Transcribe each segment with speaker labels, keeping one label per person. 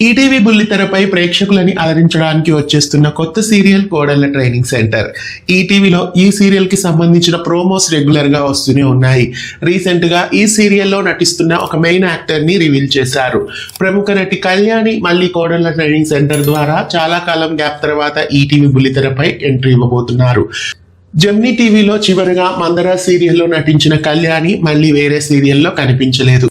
Speaker 1: ETV బుల్లితెరపై ప్రేక్షకులని అలరించడానికి వచ్చేస్తున్న కొత్త serial కోడళ్ల training centre. ఈటీవీలో ఈ సీరియల్ కి సంబంధించిన ప్రోమోస్ రెగ్యులర్ గా వస్తూనే ఉన్నాయి. రీసెంట్ గా ఈ సీరియల్లో నటిస్తున్న ఒక మెయిన్ యాక్టర్ ని రివీల్ చేశారు. ప్రముఖ నటి కళ్యాణి మళ్ళీ కోడళ్ల ట్రైనింగ్ సెంటర్ ద్వారా చాలా కాలం గ్యాప్ తర్వాత ఈటీవీ బుల్లితెరపై ఎంట్రీ ఇవ్వబోతున్నారు. జెమినీ టీవీలో చివరిగా మందర సీరియల్లో నటించిన కళ్యాణి మళ్ళీ వేరే సీరియల్లో కనిపించలేదు.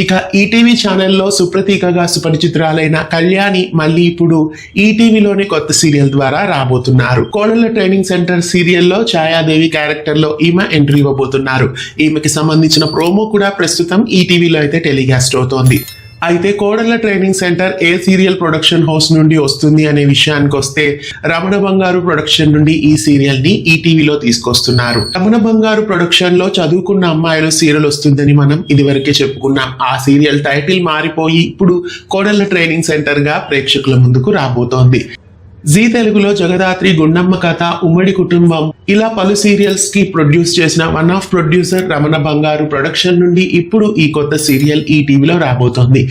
Speaker 1: ఇక ఈటీవీ ఛానల్లో సుప్రతీకగా సుపరిచితురాలైన కళ్యాణి మళ్ళీ ఇప్పుడు ఈటీవీలోని కొత్త సీరియల్ ద్వారా రాబోతున్నారు. కోడళ్ల ట్రైనింగ్ సెంటర్ సీరియల్లో ఛాయాదేవి క్యారెక్టర్ లో ఈమె ఎంట్రీ ఇవ్వబోతున్నారు. ఈమెకి సంబంధించిన ప్రోమో కూడా ప్రస్తుతం ఈటీవీలో అయితే టెలికాస్ట్ అవుతోంది. అయితే కోడళ్ల ట్రైనింగ్ సెంటర్ ఏ సీరియల్ ప్రొడక్షన్ హౌస్ నుండి వస్తుంది అనే విషయానికి వస్తే రమణ బంగారు ప్రొడక్షన్ నుండి ఈ సీరియల్ ని ఈటీవీలో తీసుకొస్తున్నారు. రమణ బంగారు ప్రొడక్షన్ లో చదువుకున్న అమ్మాయిలు సీరియల్ వస్తుందని మనం ఇదివరకే చెప్పుకున్నాం. ఆ సీరియల్ టైటిల్ మారిపోయి ఇప్పుడు కోడళ్ల ట్రైనింగ్ సెంటర్ గా ప్రేక్షకుల ముందుకు రాబోతోంది. జీ తెలుగులో జగదాత్రి, గుండమ్మ కథ, ఉమ్మడి కుటుంబం ఇలా పలు సీరియల్స్ కి ప్రొడ్యూస్ చేసిన వన్ ఆఫ్ ప్రొడ్యూసర్ రమణ బంగారు ప్రొడక్షన్ నుండి ఇప్పుడు ఈ కొత్త సీరియల్ ఈటీవీలో రాబోతోంది.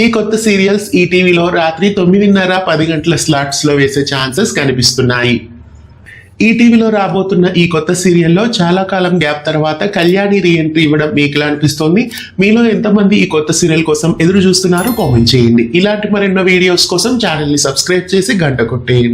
Speaker 1: ఈ కొత్త సీరియల్స్ ఈటీవీలో రాత్రి 9:30, 10 గంటల స్లాట్స్ లో వేసే ఛాన్సెస్ కనిపిస్తున్నాయి. ఈటీవీలో రాబోతున్న ఈ కొత్త సీరియల్లో చాలా కాలం గ్యాప్ తర్వాత కళ్యాణి రీఎంట్రీ ఇవ్వడం మీకు ఎలా అనిపిస్తోంది? మీలో ఎంతమంది ఈ కొత్త సీరియల్ కోసం ఎదురు చూస్తున్నారో కామెంట్ చేయండి. ఇలాంటి మరెన్నో వీడియోస్ కోసం ఛానల్ ని సబ్స్క్రైబ్ చేసి గంట కొట్టేయండి.